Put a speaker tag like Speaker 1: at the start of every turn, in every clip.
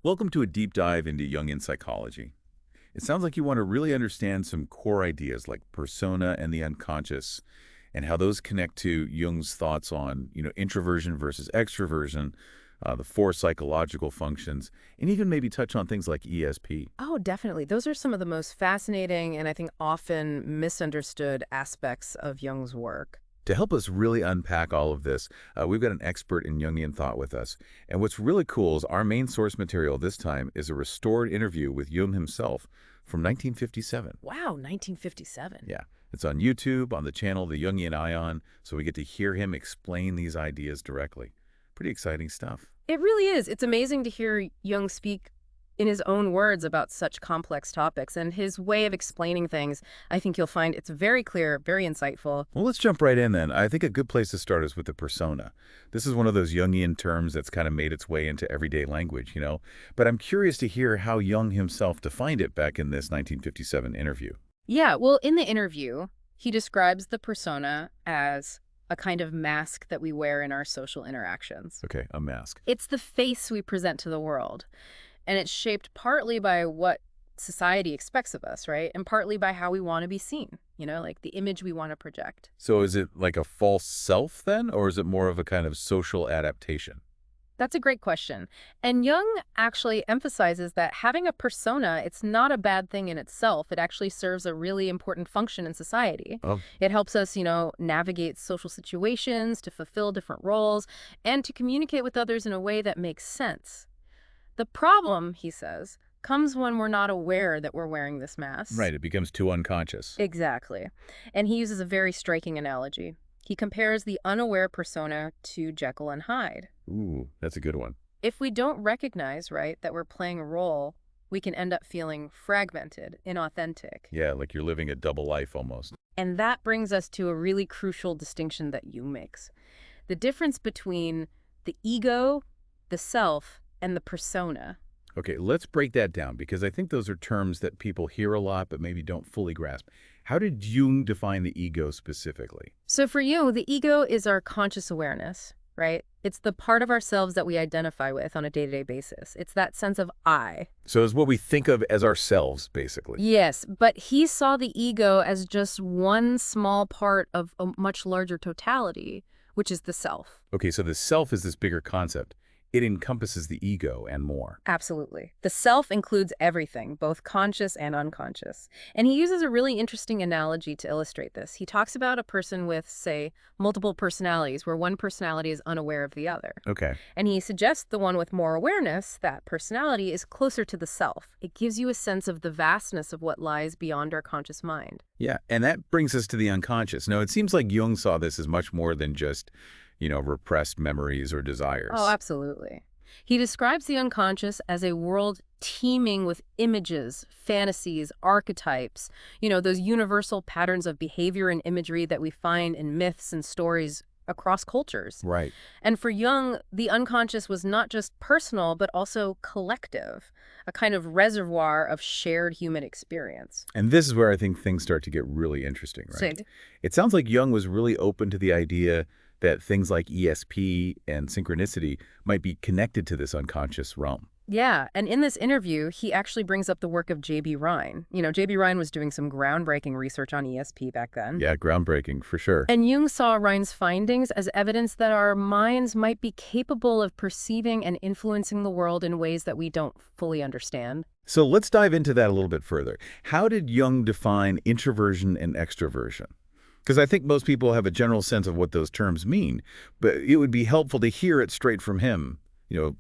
Speaker 1: Welcome to a deep dive into Jungian psychology. It sounds like you want to really understand some core ideas like persona and the unconscious and how those connect to Jung's thoughts on, introversion versus extroversion, the four psychological functions, and even maybe touch on things like ESP.
Speaker 2: Oh, definitely. Those are some of the most fascinating and I think often misunderstood aspects of Jung's work.
Speaker 1: To help us really unpack all of this, we've got an expert in Jungian thought with us. And what's really cool is our main source material this time is a restored interview with Jung himself from 1957.
Speaker 2: Wow, 1957.
Speaker 1: Yeah, it's on YouTube, on the channel The Jungian Ion, so we get to hear him explain these ideas directly. Pretty exciting stuff.
Speaker 2: It really is. It's amazing to hear Jung speak in his own words about such complex topics, and his way of explaining things, I think you'll find it's very clear, very insightful.
Speaker 1: Well, let's jump right in then. I think a good place to start is with the persona. This is one of those Jungian terms that's kind of made its way into everyday language. But I'm curious to hear how Jung himself defined it back in this 1957 interview.
Speaker 2: Yeah, well, in the interview, he describes the persona as a kind of mask that we wear in our social interactions.
Speaker 1: Okay, a mask.
Speaker 2: It's the face we present to the world. And it's shaped partly by what society expects of us, right? And partly by how we want to be seen, like the image we want to project.
Speaker 1: So is it like a false self then, or is it more of a kind of social adaptation?
Speaker 2: That's a great question. And Jung actually emphasizes that having a persona, it's not a bad thing in itself. It actually serves a really important function in society.
Speaker 1: Oh,
Speaker 2: It helps us, navigate social situations, to fulfill different roles, and to communicate with others in a way that makes sense. The problem, he says, comes when we're not aware that we're wearing this mask.
Speaker 1: right. It becomes too unconscious.
Speaker 2: Exactly. And he uses a very striking analogy. He compares the unaware persona to Jekyll and Hyde.
Speaker 1: Ooh, that's a good one.
Speaker 2: If we don't recognize, right, that we're playing a role, we can end up feeling fragmented, inauthentic.
Speaker 1: Yeah, like you're living a double life almost.
Speaker 2: And that brings us to a really crucial distinction that Jung makes. The difference between the ego, the self, and the persona.
Speaker 1: Okay, let's break that down because I think those are terms that people hear a lot but maybe don't fully grasp. How did Jung define the ego specifically?
Speaker 2: So for you, the ego is our conscious awareness, right? It's the part of ourselves that we identify with on a day-to-day basis. It's that sense of I.
Speaker 1: So it's what we think of as ourselves, basically.
Speaker 2: Yes, but he saw the ego as just one small part of a much larger totality, which is the self.
Speaker 1: Okay, so the self is this bigger concept. It encompasses the ego and more.
Speaker 2: Absolutely. The self includes everything, both conscious and unconscious. And he uses a really interesting analogy to illustrate this. He talks about a person with, say, multiple personalities, where one personality is unaware of the other.
Speaker 1: Okay.
Speaker 2: And he suggests the one with more awareness, that personality, is closer to the self. It gives you a sense of the vastness of what lies beyond our conscious mind.
Speaker 1: Yeah, and that brings us to the unconscious. Now, it seems like Jung saw this as much more than just, repressed memories or desires.
Speaker 2: Oh, absolutely. He describes the unconscious as a world teeming with images, fantasies, archetypes, those universal patterns of behavior and imagery that we find in myths and stories across cultures.
Speaker 1: Right.
Speaker 2: And for Jung, the unconscious was not just personal, but also collective, a kind of reservoir of shared human experience.
Speaker 1: And this is where I think things start to get really interesting, right?
Speaker 2: So,
Speaker 1: It sounds like Jung was really open to the idea that things like ESP and synchronicity might be connected to this unconscious realm.
Speaker 2: yeah, and in this interview, he actually brings up the work of J.B. Rhine. J.B. Rhine was doing some groundbreaking research on ESP back then.
Speaker 1: Yeah, groundbreaking for sure.
Speaker 2: And Jung saw Rhine's findings as evidence that our minds might be capable of perceiving and influencing the world in ways that we don't fully understand.
Speaker 1: So let's dive into that a little bit further. How did Jung define introversion and extroversion? Because I think most people have a general sense of what those terms mean, but it would be helpful to hear it straight from him,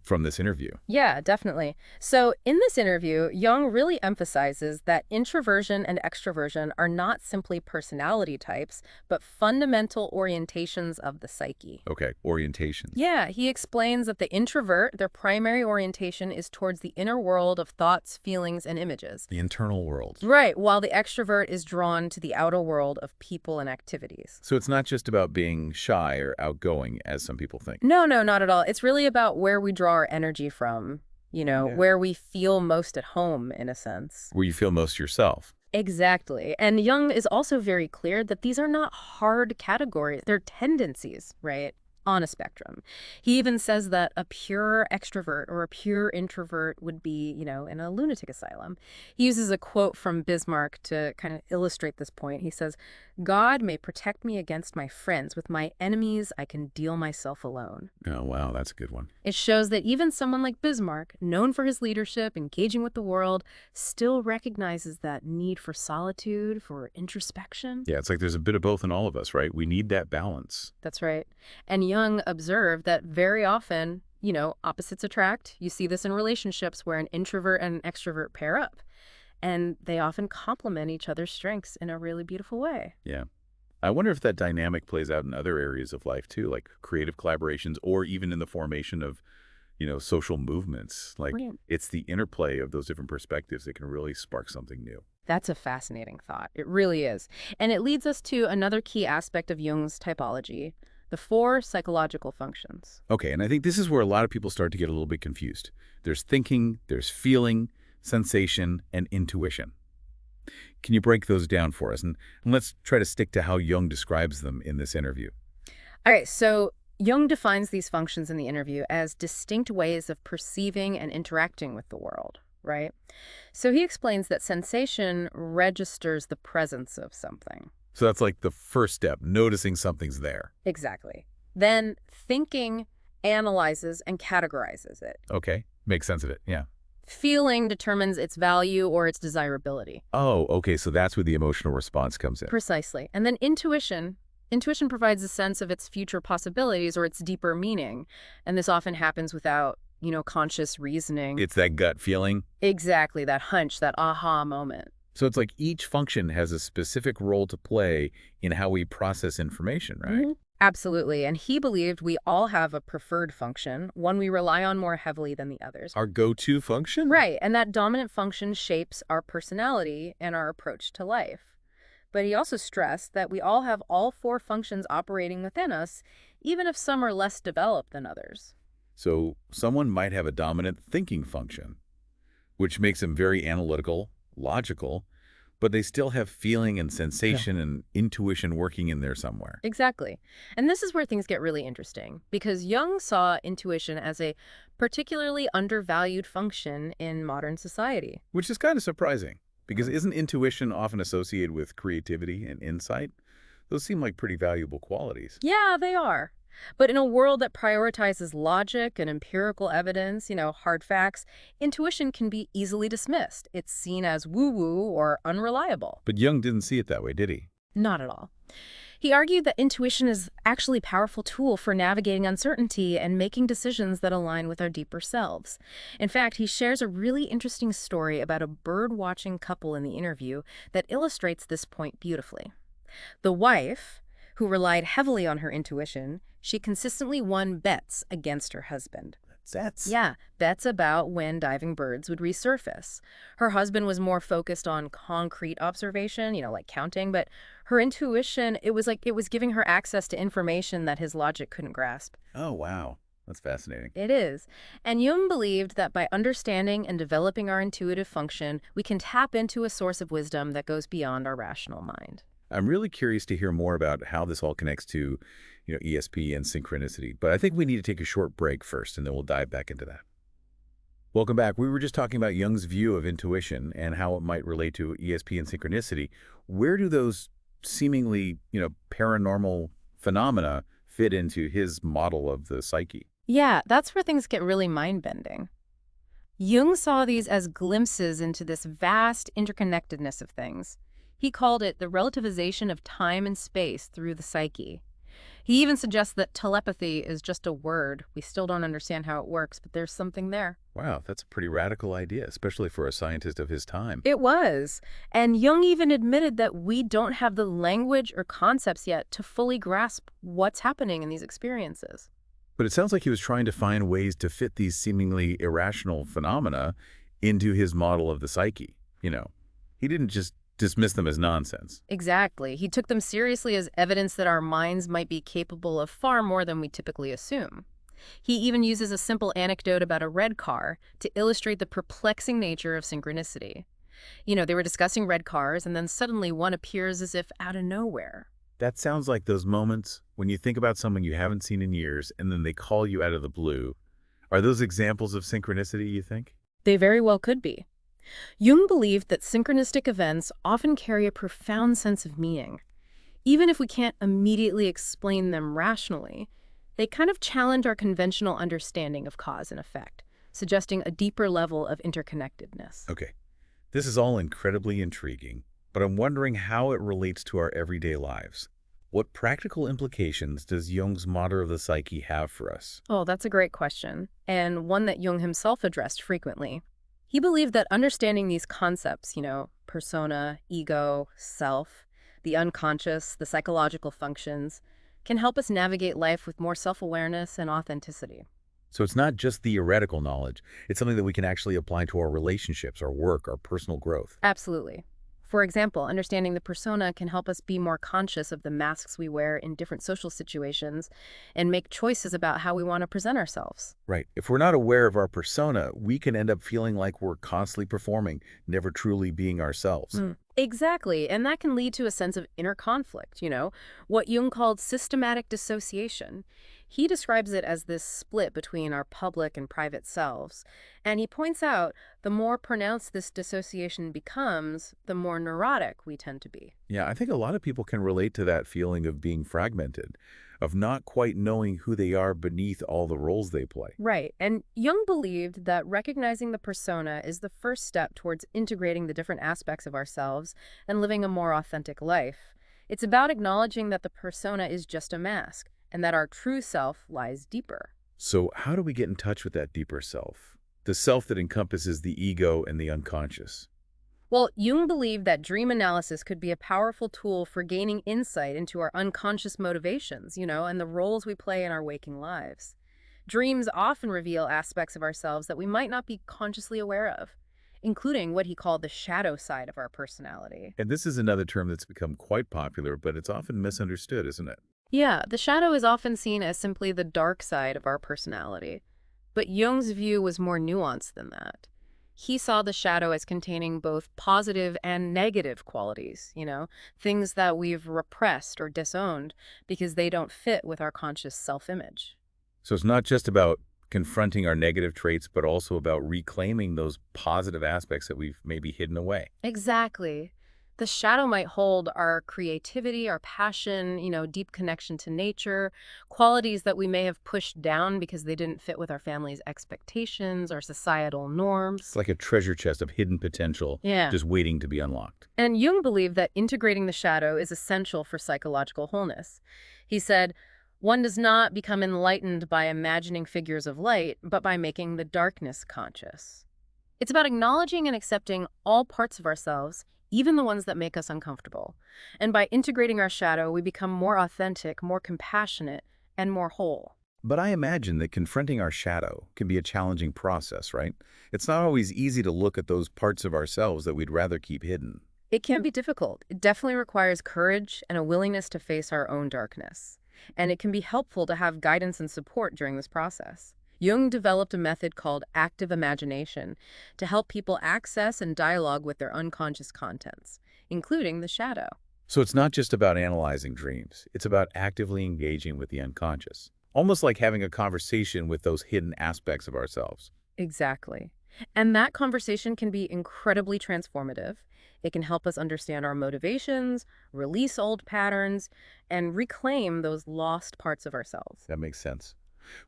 Speaker 1: from this interview.
Speaker 2: Yeah, definitely. So in this interview, Jung really emphasizes that introversion and extroversion are not simply personality types, but fundamental orientations of the psyche.
Speaker 1: Okay, orientation.
Speaker 2: Yeah, he explains that the introvert, their primary orientation is towards the inner world of thoughts, feelings, and images.
Speaker 1: The internal world.
Speaker 2: Right, while the extrovert is drawn to the outer world of people and activities.
Speaker 1: So it's not just about being shy or outgoing, as some people think.
Speaker 2: No, not at all. It's really about where we draw our energy from,
Speaker 1: Yeah.
Speaker 2: where we feel most at home, in a sense.
Speaker 1: Where you feel most yourself.
Speaker 2: Exactly. And Jung is also very clear that these are not hard categories. They're tendencies, right? on a spectrum. He even says that a pure extrovert or a pure introvert would be, in a lunatic asylum. He uses a quote from Bismarck to kind of illustrate this point. He says, "God may protect me against my friends. With my enemies, I can deal myself alone."
Speaker 1: Oh, wow, that's a good one.
Speaker 2: It shows that even someone like Bismarck, known for his leadership, engaging with the world, still recognizes that need for solitude, for introspection.
Speaker 1: Yeah, it's like there's a bit of both in all of us, right? We need that balance.
Speaker 2: That's right. And Jung observed that very often, opposites attract. You see this in relationships where an introvert and an extrovert pair up, and they often complement each other's strengths in a really beautiful way.
Speaker 1: Yeah. I wonder if that dynamic plays out in other areas of life too, like creative collaborations or even in the formation of, social movements. Like
Speaker 2: Right.
Speaker 1: it's the interplay of those different perspectives that can really spark something new.
Speaker 2: That's a fascinating thought. It really is. And it leads us to another key aspect of Jung's typology, the four psychological functions.
Speaker 1: Okay, and I think this is where a lot of people start to get a little bit confused. There's thinking, there's feeling, sensation, and intuition. Can you break those down for us? And let's try to stick to how Jung describes them in this interview.
Speaker 2: All right, so Jung defines these functions in the interview as distinct ways of perceiving and interacting with the world, right? So he explains that sensation registers the presence of something.
Speaker 1: So that's like the first step, noticing something's there.
Speaker 2: Exactly. Then thinking analyzes and categorizes it.
Speaker 1: Okay, makes sense of it, yeah.
Speaker 2: Feeling determines its value or its desirability.
Speaker 1: Oh, okay, so that's where the emotional response comes in.
Speaker 2: Precisely. And then intuition provides a sense of its future possibilities or its deeper meaning. And this often happens without, conscious reasoning.
Speaker 1: It's that gut feeling.
Speaker 2: Exactly, that hunch, that aha moment.
Speaker 1: So it's like each function has a specific role to play in how we process information, right?
Speaker 2: Mhm. Absolutely. And he believed we all have a preferred function, one we rely on more heavily than the others.
Speaker 1: Our go-to function?
Speaker 2: Right. And that dominant function shapes our personality and our approach to life. But he also stressed that we all have all four functions operating within us, even if some are less developed than others.
Speaker 1: So someone might have a dominant thinking function, which makes them very analytical, logical, but they still have feeling and sensation and intuition working in there somewhere.
Speaker 2: Exactly. And this is where things get really interesting, because Jung saw intuition as a particularly undervalued function in modern society.
Speaker 1: Which is kind of surprising, because isn't intuition often associated with creativity and insight? Those seem like pretty valuable qualities.
Speaker 2: Yeah, they are. But in a world that prioritizes logic and empirical evidence, hard facts, intuition can be easily dismissed. It's seen as woo-woo or unreliable.
Speaker 1: But Jung didn't see it that way, did he?
Speaker 2: Not at all. He argued that intuition is actually a powerful tool for navigating uncertainty and making decisions that align with our deeper selves. In fact, he shares a really interesting story about a bird-watching couple in the interview that illustrates this point beautifully. The wife, who relied heavily on her intuition, she consistently won bets against her husband.
Speaker 1: That's
Speaker 2: Yeah, bets about when diving birds would resurface. Her husband was more focused on concrete observation, like counting, but her intuition, it was giving her access to information that his logic couldn't grasp.
Speaker 1: Oh, wow. That's fascinating.
Speaker 2: It is. And Jung believed that by understanding and developing our intuitive function, we can tap into a source of wisdom that goes beyond our rational mind.
Speaker 1: I'm really curious to hear more about how this all connects to, ESP and synchronicity. But I think we need to take a short break first, and then we'll dive back into that. Welcome back. We were just talking about Jung's view of intuition and how it might relate to ESP and synchronicity. Where do those seemingly, paranormal phenomena fit into his model of the psyche?
Speaker 2: Yeah, that's where things get really mind-bending. Jung saw these as glimpses into this vast interconnectedness of things. He called it the relativization of time and space through the psyche. He even suggests that telepathy is just a word. We still don't understand how it works, but there's something there.
Speaker 1: Wow, that's a pretty radical idea, especially for a scientist of his time.
Speaker 2: It was. And Jung even admitted that we don't have the language or concepts yet to fully grasp what's happening in these experiences.
Speaker 1: But it sounds like he was trying to find ways to fit these seemingly irrational phenomena into his model of the psyche. He didn't just dismiss them as nonsense.
Speaker 2: Exactly. He took them seriously as evidence that our minds might be capable of far more than we typically assume. He even uses a simple anecdote about a red car to illustrate the perplexing nature of synchronicity. They were discussing red cars, and then suddenly one appears as if out of nowhere.
Speaker 1: That sounds like those moments when you think about someone you haven't seen in years and then they call you out of the blue. Are those examples of synchronicity, you think?
Speaker 2: They very well could be. Jung believed that synchronistic events often carry a profound sense of meaning. Even if we can't immediately explain them rationally, they kind of challenge our conventional understanding of cause and effect, suggesting a deeper level of interconnectedness.
Speaker 1: Okay, this is all incredibly intriguing, but I'm wondering how it relates to our everyday lives. What practical implications does Jung's model of the psyche have for us?
Speaker 2: Oh, that's a great question, and one that Jung himself addressed frequently. He believed that understanding these concepts, persona, ego, self, the unconscious, the psychological functions, can help us navigate life with more self-awareness and authenticity.
Speaker 1: So it's not just theoretical knowledge, it's something that we can actually apply to our relationships, our work, our personal growth.
Speaker 2: Absolutely. For example, understanding the persona can help us be more conscious of the masks we wear in different social situations and make choices about how we want to present ourselves.
Speaker 1: Right. If we're not aware of our persona, we can end up feeling like we're constantly performing, never truly being ourselves.
Speaker 2: Exactly, and that can lead to a sense of inner conflict, what Jung called systematic dissociation. He describes it as this split between our public and private selves, and he points out the more pronounced this dissociation becomes, the more neurotic we tend to be.
Speaker 1: Yeah, I think a lot of people can relate to that feeling of being fragmented, of not quite knowing who they are beneath all the roles they play.
Speaker 2: Right, and Jung believed that recognizing the persona is the first step towards integrating the different aspects of ourselves and living a more authentic life. It's about acknowledging that the persona is just a mask, and that our true self lies deeper.
Speaker 1: So how do we get in touch with that deeper self? The self that encompasses the ego and the unconscious.
Speaker 2: Well, Jung believed that dream analysis could be a powerful tool for gaining insight into our unconscious motivations, and the roles we play in our waking lives. Dreams often reveal aspects of ourselves that we might not be consciously aware of, including what he called the shadow side of our personality.
Speaker 1: And this is another term that's become quite popular, but it's often misunderstood, isn't it?
Speaker 2: Yeah, the shadow is often seen as simply the dark side of our personality. But Jung's view was more nuanced than that. He saw the shadow as containing both positive and negative qualities, things that we've repressed or disowned because they don't fit with our conscious self-image.
Speaker 1: So it's not just about confronting our negative traits, but also about reclaiming those positive aspects that we've maybe hidden away.
Speaker 2: Exactly. The shadow might hold our creativity, our passion, deep connection to nature, qualities that we may have pushed down because they didn't fit with our family's expectations or societal
Speaker 1: It's
Speaker 2: norms.
Speaker 1: like a treasure chest of hidden potential
Speaker 2: Yeah.
Speaker 1: just waiting to be unlocked.
Speaker 2: And Jung believed that integrating the shadow is essential for psychological wholeness. He said, one does not become enlightened by imagining figures of light, but by making the darkness conscious. It's about acknowledging and accepting all parts of ourselves, even the ones that make us uncomfortable. And by integrating our shadow, we become more authentic, more compassionate, and more whole.
Speaker 1: But I imagine that confronting our shadow can be a challenging process, right? It's not always easy to look at those parts of ourselves that we'd rather keep hidden.
Speaker 2: It can be difficult. It definitely requires courage and a willingness to face our own darkness. And it can be helpful to have guidance and support during this process. Jung developed a method called active imagination to help people access and dialogue with their unconscious contents, including the shadow.
Speaker 1: So it's not just about analyzing dreams. It's about actively engaging with the unconscious. Almost like having a conversation with those hidden aspects of ourselves.
Speaker 2: Exactly. And that conversation can be incredibly transformative. It can help us understand our motivations, release old patterns, and reclaim those lost parts of ourselves.
Speaker 1: That makes sense.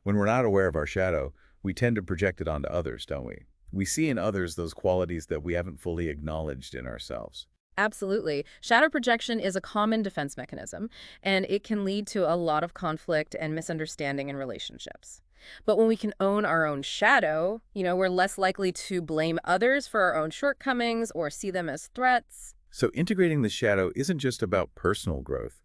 Speaker 1: When we're not aware of our shadow, we tend to project it onto others, don't we? We see in others those qualities that we haven't fully acknowledged in ourselves.
Speaker 2: Absolutely. Shadow projection is a common defense mechanism, and it can lead to a lot of conflict and misunderstanding in relationships. But when we can own our own shadow, we're less likely to blame others for our own shortcomings or see them as threats.
Speaker 1: So integrating the shadow isn't just about personal growth.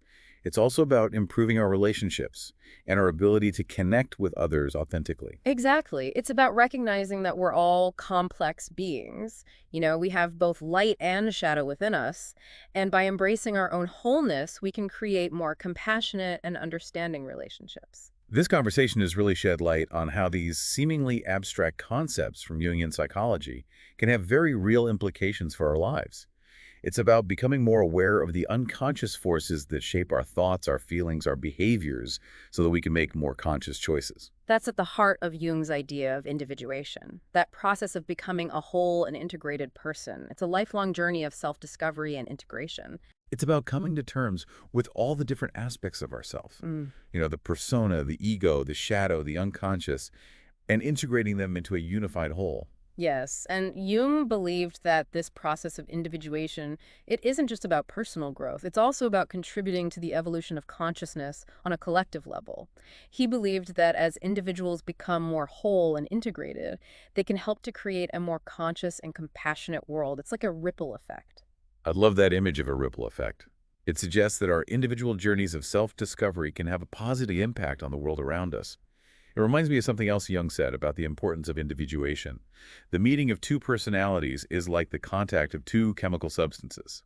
Speaker 1: It's also about improving our relationships and our ability to connect with others authentically.
Speaker 2: Exactly. It's about recognizing that we're all complex beings. We have both light and shadow within us. And by embracing our own wholeness, we can create more compassionate and understanding relationships.
Speaker 1: This conversation has really shed light on how these seemingly abstract concepts from Jungian psychology can have very real implications for our lives. It's about becoming more aware of the unconscious forces that shape our thoughts, our feelings, our behaviors, so that we can make more conscious choices.
Speaker 2: That's at the heart of Jung's idea of individuation, that process of becoming a whole and integrated person. It's a lifelong journey of self-discovery and integration.
Speaker 1: It's about coming to terms with all the different aspects of ourself.
Speaker 2: Mm.
Speaker 1: The persona, the ego, the shadow, the unconscious, and integrating them into a unified whole.
Speaker 2: Yes, and Jung believed that this process of individuation, it isn't just about personal growth, it's also about contributing to the evolution of consciousness on a collective level. He believed that as individuals become more whole and integrated, they can help to create a more conscious and compassionate world. It's like a ripple effect.
Speaker 1: I love that image of a ripple effect. It suggests that our individual journeys of self-discovery can have a positive impact on the world around us. It reminds me of something else Jung said about the importance of individuation. The meeting of two personalities is like the contact of two chemical substances.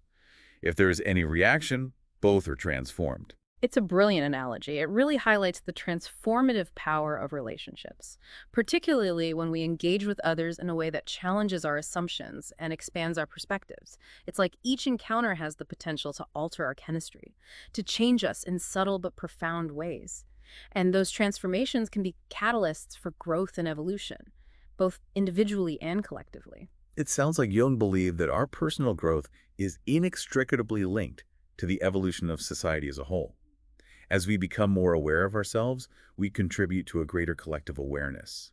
Speaker 1: If there is any reaction, both are transformed.
Speaker 2: It's a brilliant analogy. It really highlights the transformative power of relationships, particularly when we engage with others in a way that challenges our assumptions and expands our perspectives. It's like each encounter has the potential to alter our chemistry, to change us in subtle but profound ways. And those transformations can be catalysts for growth and evolution, both individually and collectively.
Speaker 1: It sounds like Jung believed that our personal growth is inextricably linked to the evolution of society as a whole. As we become more aware of ourselves, we contribute to a greater collective awareness.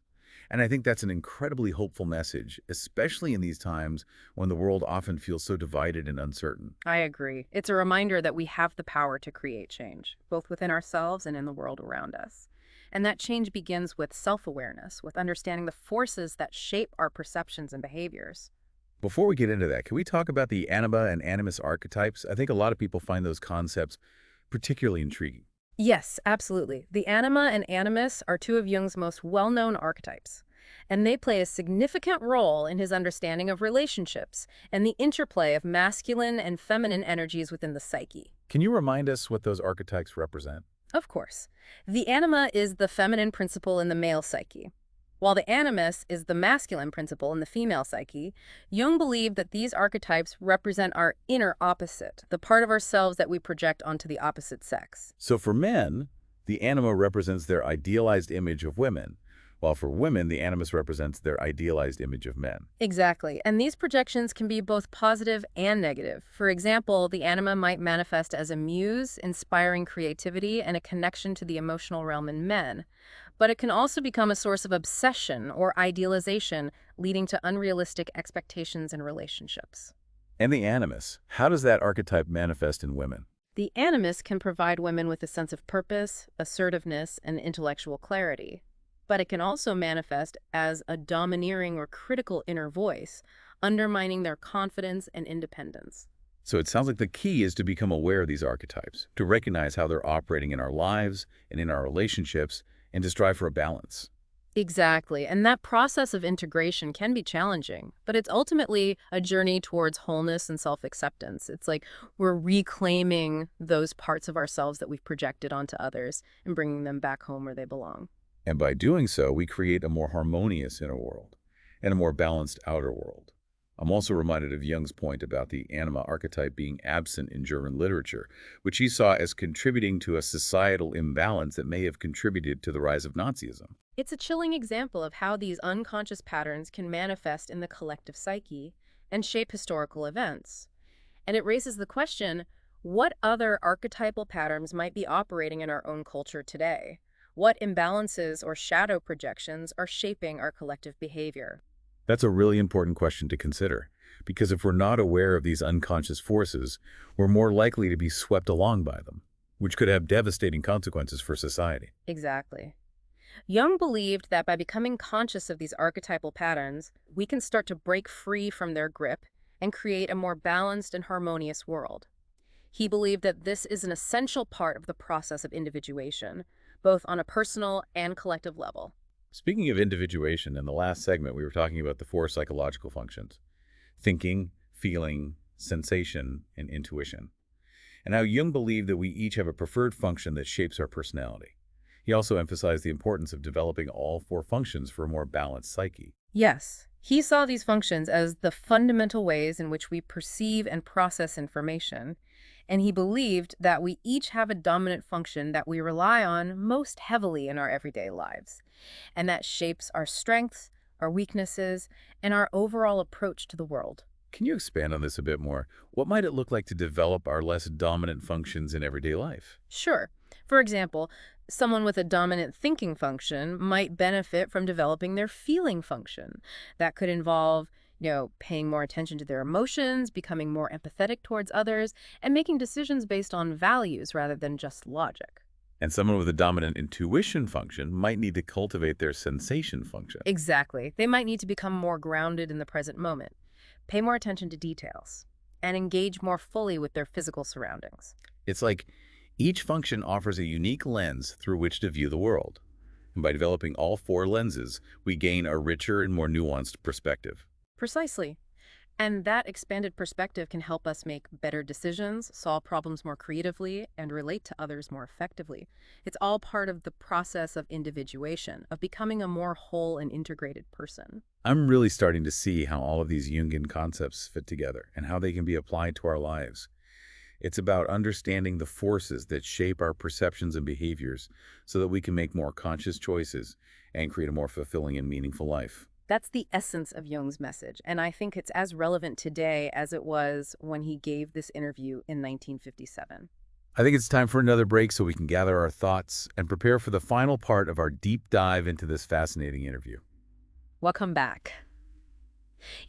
Speaker 1: And I think that's an incredibly hopeful message, especially in these times when the world often feels so divided and uncertain.
Speaker 2: I agree. It's a reminder that we have the power to create change, both within ourselves and in the world around us. And that change begins with self-awareness, with understanding the forces that shape our perceptions and behaviors.
Speaker 1: Before we get into that, can we talk about the anima and animus archetypes? I think a lot of people find those concepts particularly intriguing.
Speaker 2: Yes, absolutely. The anima and animus are two of Jung's most well-known archetypes, and they play a significant role in his understanding of relationships and the interplay of masculine and feminine energies within the psyche.
Speaker 1: Can you remind us what those archetypes represent?
Speaker 2: Of course. The anima is the feminine principle in the male psyche, while the animus is the masculine principle in the female psyche. Jung believed that these archetypes represent our inner opposite, the part of ourselves that we project onto the opposite sex.
Speaker 1: So for men, the anima represents their idealized image of women, while for women, the animus represents their idealized image of men.
Speaker 2: Exactly. And these projections can be both positive and negative. For example, the anima might manifest as a muse, inspiring creativity and a connection to the emotional realm in men. But it can also become a source of obsession or idealization, leading to unrealistic expectations in relationships.
Speaker 1: And the animus, how does that archetype manifest in women?
Speaker 2: The animus can provide women with a sense of purpose, assertiveness, and intellectual clarity. But it can also manifest as a domineering or critical inner voice, undermining their confidence and independence.
Speaker 1: So it sounds like the key is to become aware of these archetypes, to recognize how they're operating in our lives and in our relationships, and to strive for a balance.
Speaker 2: Exactly. And that process of integration can be challenging, but it's ultimately a journey towards wholeness and self-acceptance. It's like we're reclaiming those parts of ourselves that we've projected onto others and bringing them back home where they belong.
Speaker 1: And by doing so, we create a more harmonious inner world and a more balanced outer world. I'm also reminded of Jung's point about the anima archetype being absent in German literature, which he saw as contributing to a societal imbalance that may have contributed to the rise of Nazism.
Speaker 2: It's a chilling example of how these unconscious patterns can manifest in the collective psyche and shape historical events. And it raises the question, what other archetypal patterns might be operating in our own culture today? What imbalances or shadow projections are shaping our collective behavior?
Speaker 1: That's a really important question to consider, because if we're not aware of these unconscious forces, we're more likely to be swept along by them, which could have devastating consequences for society.
Speaker 2: Exactly. Jung believed that by becoming conscious of these archetypal patterns, we can start to break free from their grip and create a more balanced and harmonious world. He believed that this is an essential part of the process of individuation, both on a personal and collective level.
Speaker 1: Speaking of individuation, in the last segment, we were talking about the four psychological functions: thinking, feeling, sensation, and intuition, and how Jung believed that we each have a preferred function that shapes our personality. He also emphasized the importance of developing all four functions for a more balanced psyche.
Speaker 2: Yes, he saw these functions as the fundamental ways in which we perceive and process information, and he believed that we each have a dominant function that we rely on most heavily in our everyday lives, and that shapes our strengths, our weaknesses, and our overall approach to the world.
Speaker 1: Can you expand on this a bit more? What might it look like to develop our less dominant functions in everyday life?
Speaker 2: Sure. For example, someone with a dominant thinking function might benefit from developing their feeling function. That could involve, paying more attention to their emotions, becoming more empathetic towards others, and making decisions based on values rather than just logic.
Speaker 1: And someone with a dominant intuition function might need to cultivate their sensation function.
Speaker 2: Exactly. They might need to become more grounded in the present moment, pay more attention to details, and engage more fully with their physical surroundings.
Speaker 1: It's like each function offers a unique lens through which to view the world. And by developing all four lenses, we gain a richer and more nuanced perspective.
Speaker 2: Precisely. And that expanded perspective can help us make better decisions, solve problems more creatively, and relate to others more effectively. It's all part of the process of individuation, of becoming a more whole and integrated person.
Speaker 1: I'm really starting to see how all of these Jungian concepts fit together and how they can be applied to our lives. It's about understanding the forces that shape our perceptions and behaviors so that we can make more conscious choices and create a more fulfilling and meaningful life.
Speaker 2: That's the essence of Jung's message, and I think it's as relevant today as it was when he gave this interview in 1957.
Speaker 1: I think it's time for another break so we can gather our thoughts and prepare for the final part of our deep dive into this fascinating interview.
Speaker 2: Welcome back.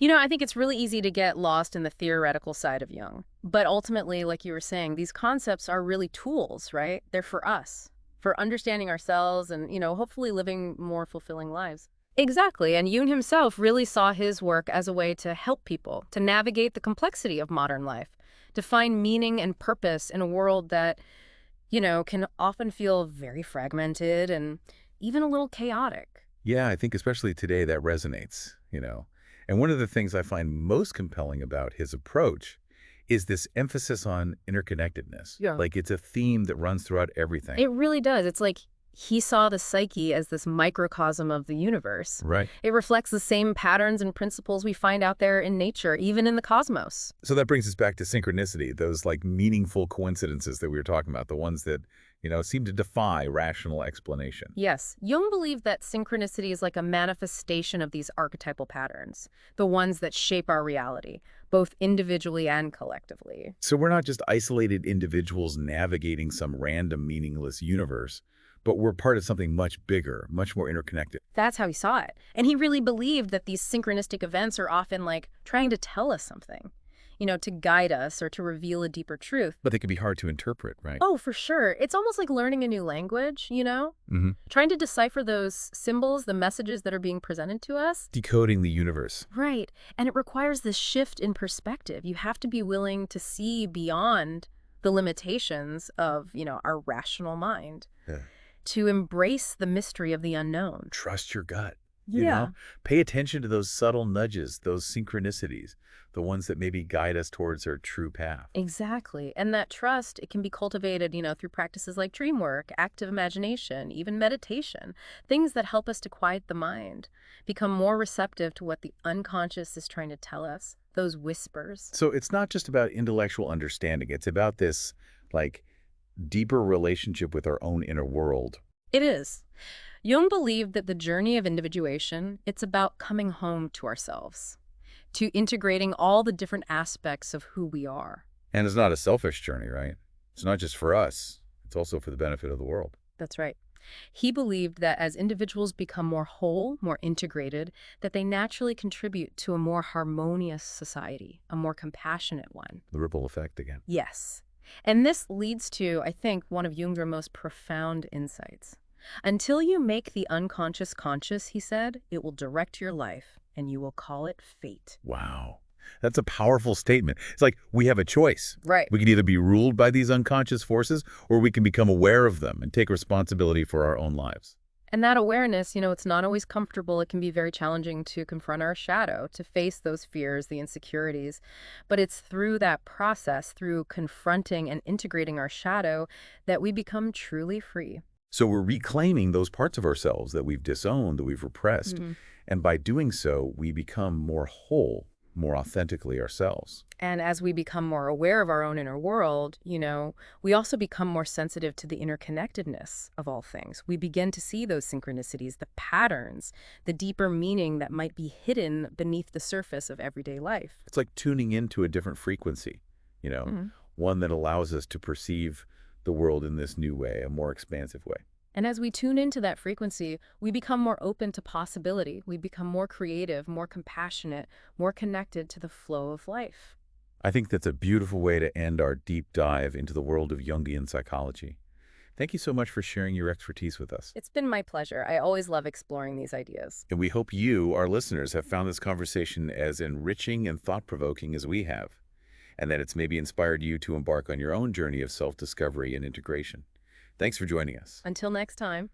Speaker 2: I think it's really easy to get lost in the theoretical side of Jung. But ultimately, like you were saying, these concepts are really tools, right? They're for us, for understanding ourselves and, hopefully living more fulfilling lives. Exactly. And Jung himself really saw his work as a way to help people, to navigate the complexity of modern life, to find meaning and purpose in a world that, can often feel very fragmented and even a little chaotic.
Speaker 1: Yeah, I think especially today that resonates. And one of the things I find most compelling about his approach is this emphasis on interconnectedness.
Speaker 2: Yeah.
Speaker 1: Like it's a theme that runs throughout everything.
Speaker 2: It really does. It's like he saw the psyche as this microcosm of the universe.
Speaker 1: Right.
Speaker 2: It reflects the same patterns and principles we find out there in nature, even in the cosmos.
Speaker 1: So that brings us back to synchronicity, those like meaningful coincidences that we were talking about, the ones that seem to defy rational explanation.
Speaker 2: Yes, Jung believed that synchronicity is like a manifestation of these archetypal patterns, the ones that shape our reality, both individually and collectively.
Speaker 1: So we're not just isolated individuals navigating some random meaningless universe, but we're part of something much bigger, much more interconnected.
Speaker 2: That's how he saw it. And he really believed that these synchronistic events are often like trying to tell us something, to guide us or to reveal a deeper truth.
Speaker 1: But they can be hard to interpret, right?
Speaker 2: Oh, for sure. It's almost like learning a new language.
Speaker 1: Hmm.
Speaker 2: Trying to decipher those symbols, the messages that are being presented to us.
Speaker 1: Decoding the universe.
Speaker 2: Right. And it requires this shift in perspective. You have to be willing to see beyond the limitations of, our rational mind,
Speaker 1: Yeah.
Speaker 2: to embrace the mystery of the unknown.
Speaker 1: Trust your gut.
Speaker 2: Yeah.
Speaker 1: Pay attention to those subtle nudges, those synchronicities, the ones that maybe guide us towards our true path.
Speaker 2: Exactly. And that trust, it can be cultivated, through practices like dream work, active imagination, even meditation, things that help us to quiet the mind, become more receptive to what the unconscious is trying to tell us, those whispers.
Speaker 1: So it's not just about intellectual understanding. It's about this, like, deeper relationship with our own inner world.
Speaker 2: It is. Jung believed that the journey of individuation, it's about coming home to ourselves, to integrating all the different aspects of who we are.
Speaker 1: And it's not a selfish journey, right? It's not just for us. It's also for the benefit of the world.
Speaker 2: That's right. He believed that as individuals become more whole, more integrated, that they naturally contribute to a more harmonious society, a more compassionate one.
Speaker 1: The ripple effect again.
Speaker 2: Yes. And this leads to, I think, one of Jung's most profound insights. Until you make the unconscious conscious, he said, it will direct your life, and you will call it fate.
Speaker 1: Wow. That's a powerful statement. It's like we have a choice.
Speaker 2: Right.
Speaker 1: We can either be ruled by these unconscious forces, or we can become aware of them and take responsibility for our own lives.
Speaker 2: And that awareness, it's not always comfortable. It can be very challenging to confront our shadow, to face those fears, the insecurities. But it's through that process, through confronting and integrating our shadow, that we become truly free.
Speaker 1: So we're reclaiming those parts of ourselves that we've disowned, that we've repressed.
Speaker 2: Mhm.
Speaker 1: And by doing so, we become more whole, more authentically ourselves.
Speaker 2: And as we become more aware of our own inner world, we also become more sensitive to the interconnectedness of all things. We begin to see those synchronicities, the patterns, the deeper meaning that might be hidden beneath the surface of everyday life.
Speaker 1: It's like tuning into a different frequency, you know,
Speaker 2: Mhm.
Speaker 1: one that allows us to perceive the world in this new way, a more expansive way.
Speaker 2: And as we tune into that frequency, we become more open to possibility. We become more creative, more compassionate, more connected to the flow of life.
Speaker 1: I think that's a beautiful way to end our deep dive into the world of Jungian psychology. Thank you so much for sharing your expertise with us.
Speaker 2: It's been my pleasure. I always love exploring these ideas.
Speaker 1: And we hope you, our listeners, have found this conversation as enriching and thought-provoking as we have, and that it's maybe inspired you to embark on your own journey of self-discovery and integration. Thanks for joining us.
Speaker 2: Until next time.